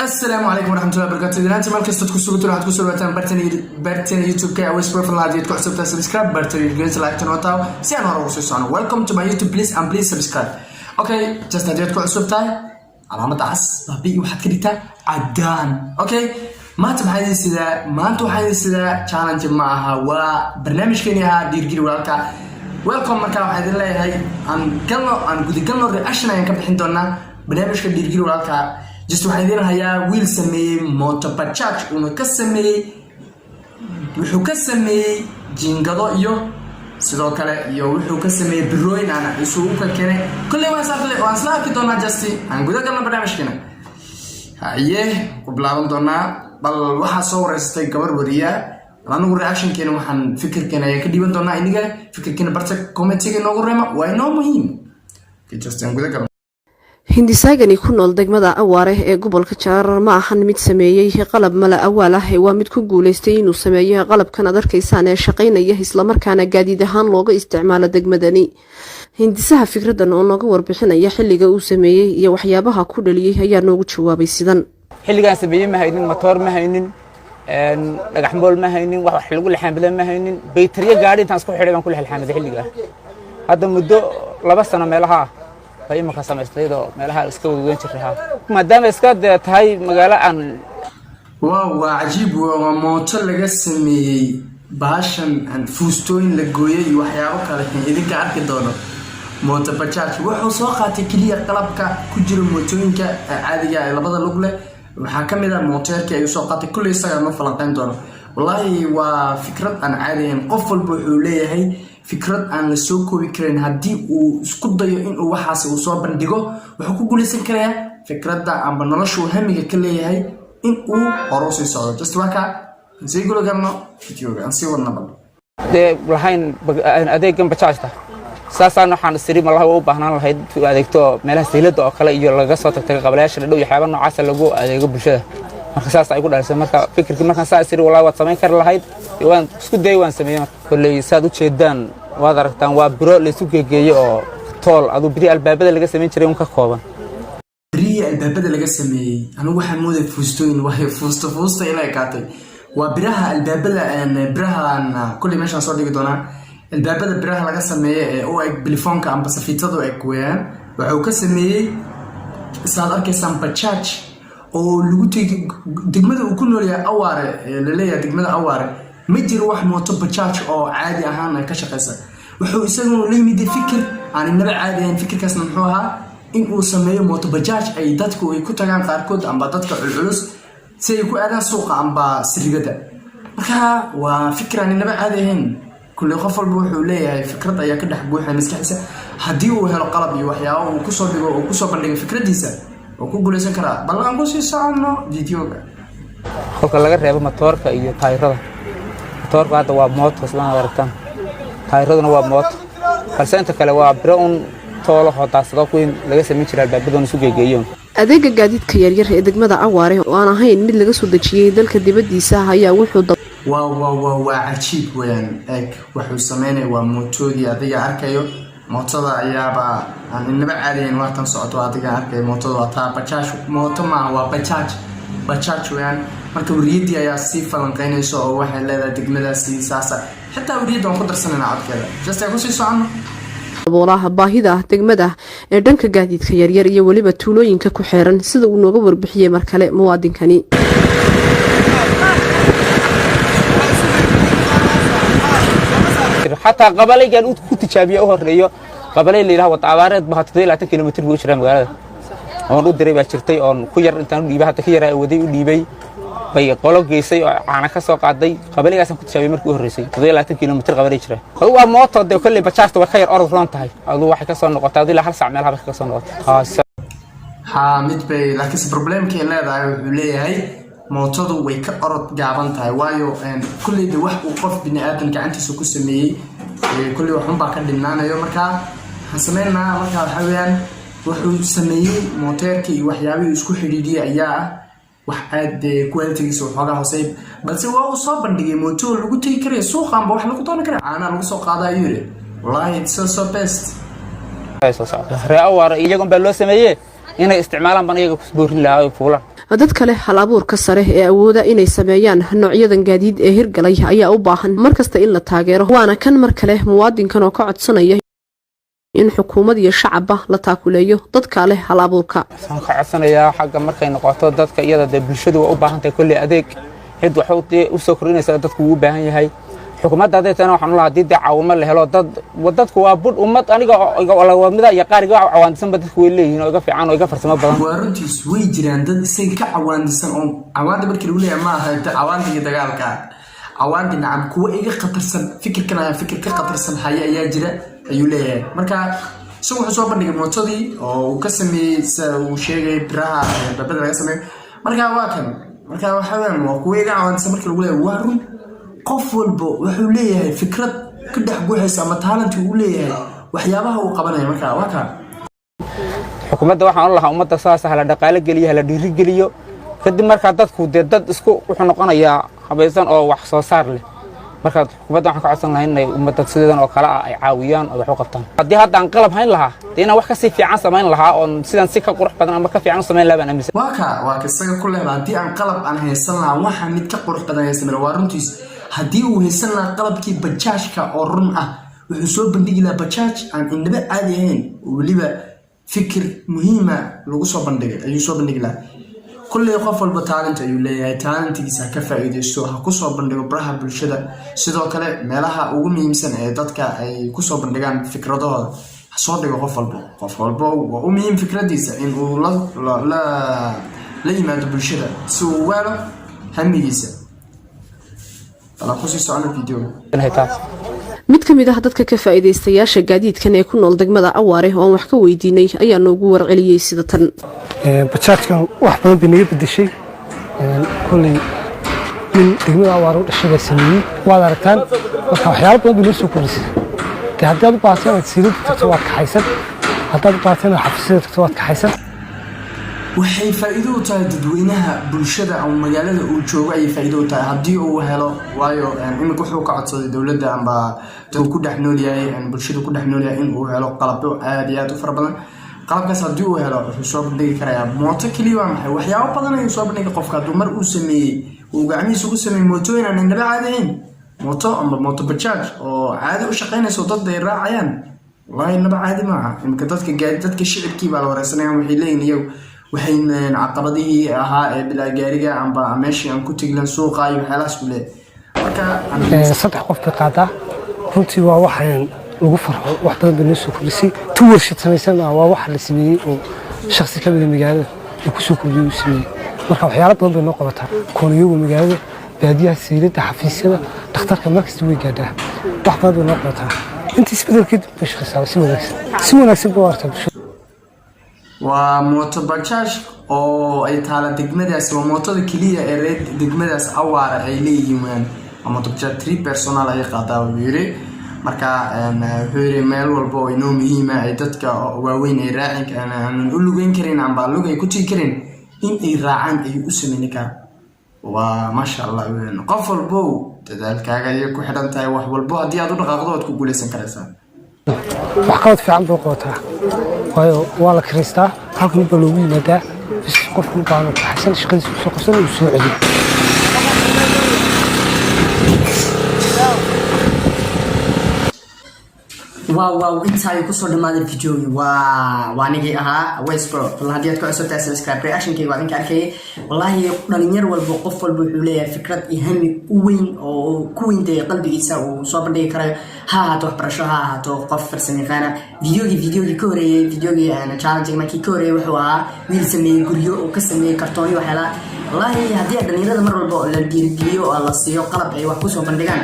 السلام عليكم ورحمة الله وبركاته. إذا أنت ما كنت تكسبتوا راح تكسبوا برتني يوتيوب كي أو سبورت الله ديت كحسب سبسكرايب برتني الجنس لايك تنوتاو سيان هرو سيسانو welcome to my YouTube please and please subscribe. Okay just ديت كحسب تاي علامة عس بابي واحد كريتا عدان. Okay ما تبحثي سيدا ما أنتوا حاجة سيدا challenge معها وبرنامج كنيها ديرجيل ولكا welcome مركب هذا اللي هاي عن قلنا reaction يعني كم الحين دونا برنامج كديرجيل ولكا just waxaan idin hayaa wiil sameeyay moto bajaj oo ka sameeyay wuxuu ka sameeyay jingado iyo sidoo kale iyo wuxuu ka sameeyay birooyin aan isugu ka keenay kulli waan saarki doonaa just aan gudaha galna barnaamijkeena haye ku bilaaban doonaa bal waxa soo wareystay gabar wariya anigu reaction keena waxaan fikirkeena ka dhiban doonaa iniga fikirkeena barta comment-iga noogu reema waa inoo muhiim just aan gudaha galna hindisaagani ku nool degmada awaare ee gobolka Jaarar ma ahan mid sameeyay qalab mala awaal ah waa mid ku guuleystay inuu sameeyo qalabkan aad arkaysaan ee shaqeynaya isla markaana gaadiid ahaan looga isticmaalo degmadani. hindisaha fikradan oo nooga warbixinaya xilliga uu sameeyay iyo waxyaabaha ku dhaliyay ayaa noogu jawaabay sidan. xilligan sameeyay ma haynin motor ma haynin dhagax mool ma haynin wax lagu laxan badan ma haynin baytariya gaari intaan isku xidhay baan ku laxan xilliga hadda muddo 2 sano meelaha ay ma ka samaystaydo meelaha iska weyn jirtaa maadaama iska tahay magaalo aan waa cajiib waa mooto laga sameeyay baashan aan fuustooyin la gooyay waxyaabo kale idinka arki doono mooto bajaj wuxuu soo qaatay kaliya qalabka ku jira mootooyinka caadiga ah labada lug leh waxa kamid ah mooteerka ay soo qaatay kulli isaga ma falanqayn doono wallahi waa fikrad aan caadi ahayn qof walba wuxuu leeyahay fikrad aan la soo koobi karin hadii uu isku dayo in uu waxaas uu soo bandhigo wuxuu ku guuleysan karaa fikradda amba noloshu hamiga ka leeyahay in uu horosii socdo just waka si gulagano videoga aan si wadna bal waxaan adeegan bajaajta saasaan waxaan isriim Allah u baahnaan lahayd adeegto meelaha seelada oo kale iyo laga soo tagtay qablayaasha dhow iyo xaaba noocaas lagu adeego bulshada marka saas ay ku dhalisay marka fikirkii markaan saas isri wallahi waad sameyn kar lahayd waan isku day waan sameeyay kulay saad u jeedaan waad aragtaan waa biro la isku geegeeyo oo tool adu biri albaabada laga sameyn jiray un ka kooban biri albaabada laga sameeyay anigu waxaan mooday fuustooyin waxay fuusta ilaa kaatay waa biraha albaabada birahan kulli meesha soo dhigi doona albaabada biraha laga sameeyay oo ay telefoonka amba safiitadu ay kuwayaan wuxuu ka sameeyay saad arkaysan bajaj oo lagu tagay degmada uu ku nool yahay awaare la leeyahay degmada awaare ma jiro wax mooto bajaj oo caadi ahaan ka shaqeysa wuxuu isagu leeyahay fikir aan inaba caadi ahayn fikirkaasna muxuu ahaa in uu sameeyo mooto bajaj ay dadku ay ku tagaan qaarkood amba dadka culculus si ay ku aadaan suuqa amba sirigada marka waa fikir aan inaba caadi ahayn kulli qof walba wuxuu leeyahay fikrad ayaa ka dhex buuxay maskaxdiisa hadii uu helo qalab iyo waxyaabo uu ku soo dhigo oo ku soo bandhigo fikradiisa oo ku guuleysan kara bal aan ku sii socono videoga halka laga reebo motorka iyo taayirada motorka hadda waa mooto isla aragtaan taayiraduna waa mooto balse inta kale waa biro un toolo hodaasado ku in laga sameyn jiray albaabadooda isu geegeeyoon adeega gaadiidka yaryar ee degmada awaare oo aan ahayn mid laga soo dajiyay dalka dibadiisa ayaa wuxuu waa cajiib weeyaan eeg wuxuu sameeyay waa mootodii adiga arkayo mootada ayaaba aan inaba caadiin waatan socoto adiga arkay mootada waa taa bajaj mooto ma waa bajaj weeyaan marka wariyadii ayaa si falanqeynayso oo waxay leedahay degmadaasi saasa xitaa wariyada aan ku darsanayna codkeeda just ay ku sii socono boolaha baahida degmada ee dhanka gaadiidka yaryar iyo waliba tuulooyinka ku xeeran sida uu nooga warbixiyay mar kale muwaadinkani حتى قبلي قال ku tijaabiyo oo horeeyo qabalay leeyahay wada abaareed ba 20 kilomitir buu jiraa magaalada oo u diray baa jirtay oo ku yar intaan u dhiibay hata ka yaraa waday u dhiibay bay qolo geysay oo caana ka soo qaaday qabaligaas ku tijaabiyay markii u horeysay 20 kilomitir qabalay jiraa waa mooto de kulli bajaajta waa ka yar orod roon tahay adu waxay ka soo noqotay adii la hal saac meel haba ka soo noqotay ha mid bay laakiin problemkii leedahay wuxuu leeyahay mootadu way ka orod gaaban tahay waayo kulli wax uu qof bini aadan gacantiisa ku sameeyay kulli waxun baa ka dhinaanayo marka hasameynaa marka waxa weeyaan wuxuu sameeyay mooteerka iyo waxyaabo isku xiriiriyay ayaa wax aad quality-giisa waxoogaa hooseey balse waa uu soo bandhigay mooto lagu tagi karayo suuqa amba wax lagu doonan karo caana lagu soo qaadayo yiri wallahi it's so best reewaar iyagu baa loo sameeyay inay isticmaalaan ban iyaga ku boorin lahaa fuulan dad kale hal abuurka sare ee awooda inay sameeyaan noocyadan gaadiid ee hirgalay ayaa u baahan markasta in la taageero waana kan mar kale muwaadinkan oo ka codsanaya in xukuumad iyo shacabba la taakuleeyo dadka leh hal abuurka waxaan ka codsanayaa xagga markay noqoto dadka iyada bulshadu u baahan tahay kulli adeeg cid wax u soo korinaysa dadku u baahan yahay xukuumadda adeegtana waxaan u lahaa dida caawimo la helo dadku waa bud ummad aniga wadmida iyo qaariga cawaandisan dadku way leeyihiin oo iga fiican oo iga farsamo badan waa runtiis way jiraan dad isaga ka cawaandisan oo cawaanda markii lagu leeyahay ma aha cawaanda iyo dagaalka cawaandi nacam kuwa iga khatarsan fikirkan ayaa fikir ka khatarsan haya ayaa jira ayuu leeyahay marka soo wuxuu soo bandhigay mootadii oo uu ka sameeyay uu sheegay biraha babada laga sameeyo marka waa kan marka waxa weeyaan waa kuwa iga cawaandisan markii lagu leeyahay waa run qof walba wuxuu leeyahay fikrad ka dhex guuxaysa ama talent uu leeyahay waxyaabaha uu qabanayo marka waa ka xukuumadda waxaan u lahaa ummadda saas hala dhaqaale geliyo hala dhiiri geliyo kadib marka dadku dad isku wuxuu noqonayaa habaysan oo wax soo saar leh marka xukuumadda waxaan ka codsan lahaa inay ummadda sidan oo kale ay caawiyaan oo wax u qabtaan haddii hadda aan qalab hayn lahaa deena wax ka sii fiican samayn lahaa oo sidan si ka qurux badan ama ka fiican samayn lahaa baan aaminsan waa ka isaga ku leeyahay haddii aan qalab aan haysan lahaa waxa mid ka qurux badan haysan waa runtiis haddii uu haysan lahaa qalabkii bajaajka oo run ah wuxuu soo bandhigi lahaa bajaaj aan indhaba caadi ahayn weliba fikir muhiima lagu soo bandhigay ayuu soo bandhigi lahaa kulley qof walba talent ayuu leeyahay talentigiisa ka faa'iideysto ha ku soo bandhigo baraha bulshada sidoo kale meelaha ugu muhiimsan ee dadka ay ku soo bandhigaan fikradahooda ha soo dhigo qof walba waa u muhiim fikradiisa in uu la yimaado bulshada si uu waalo hamigiisa mid ka mid ah dadka ka faa'iideystayaasha gaadiidkan ee ku nool degmada Awaare oo wax ka weydiinay ayaa noogu warceliyay sida tan bajaajkan wax badan bay naga bedeshay kulay in degmada Awaare u dhashay sameeyay waad aragtaan waxyaabo badan bay soo kordhisay haddaad u baahato inaad siilid tagto waad kaxaysan haddaad u baahato inaad xafiisyada tagto waad kaxaysan waxay faa'iido u tahay dadweynaha bulshada ama magaalada uu joogo ay faa'iido u tahay haddii uu helo waayo imika wuxuu ka codsaday dowladda amba dadku ku dhex nool yahay bulshada ku dhex nool yahay in uu helo qalabyo aad iyo aad u fara badan qalabkaas haddii uu helo wuxuu soo bandhigi karayaa mooto keliya waa maxay waxyaabo badan ayuu soo bandhigi qofka hadduu mar uu sameeyey uu gacmihiisa ku sameeyey mootooyin aan indhaba caadi ahayn mooto amba mooto bajaaj oo caadi u shaqaynayso dad ay raacayaan wallaahi indhaba caadi maaha imika dadka shicibkii baa la wareysanaya waxay leeyihin iyagu waxay caqabadihii ahaa ee bilaa gaariga amba meeshii aan ku tiglan suuqa iyo waxyaalahaas ku leeyahay marka saddex qof bay qaadaa runtii waa waxaan ugu farxo wax badan bay noo soo kordhisay tu warshad samaysan waa wax la sameeyey oo shakhsi ka mid ah magaalada uu ku soo kordhiyay uu sameeyey marka waxyaalo badan bay noo qabataa kooniyada magaalada baadiyaha siilada xafiisyada dhakhtarka markasta way gaadhaa wax badan bay noo qabataa intii isbedelkeed bay shaqaysaa si wanaagsan buu arkaa bulshada waa mooto bajaaj oo ay taala degmadaas waa mootada kaliya ee reer degmadaas Awaare ay leeyihiin mooto bajaaj 3 personal ay qaadaa wiiri marka wuxuu yiri meel walba oo inoo muhiim ah ay dadka waaweyn ay raacin aan u lugeyn karin amba lug ay ku tii karin in ay raacaan ay u sameeyaan ka waa ma sha Allah qof walba dadaalkaaga ay ku xidhan tahay wax walba haddii aad u dhaqaaqdo aad ku guuleysan karaysaa wax ka fiican buu qotaa waayo waa la kristaa halkan baa loogu yimaadaa qofku baan ka xasan shaqadiisa soo qabsan uu soo celiyo واو انت هاي كسر دماغ الفيديو وانيجي ويسبرو والله هديت كعسر تاع سبسكرايب رياكشن كي وادين كاركي والله دلنير والبوقف والبحوليه فكره يهمي وين او كوين دي قلبيسا وصوب دي كره ها تو برشو ها تو قف فرسميقانا فيديو كوري فيديو انا تشالنج ما كي كوري وحو ويل سمي غريو او كسمي كرتوني وحلا والله هدي دلنيرada mar walba la diirgeliyo oo la siiyo qalab ay wax ku soo bandhigaan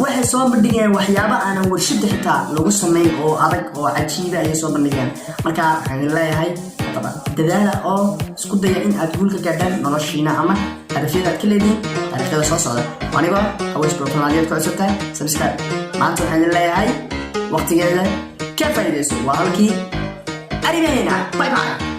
waxay soo bandhigeen waxyaabo aan warshada xitaa lagu sameeyo oo adag oo cajiib ah ay soo bandhigeen marka waxaan leeyahay dadaala oo isku daya in aad guul ka gaadhaan noloshiina ama hadafyada aad ka leedihiin taariikhda soo socda aniga Westbrook Laadiyaad ku cusubtahay subscribe maanta waxaan leeyahay waqtigeeda ka faa'iideyso waa halkii arrimeena bye bye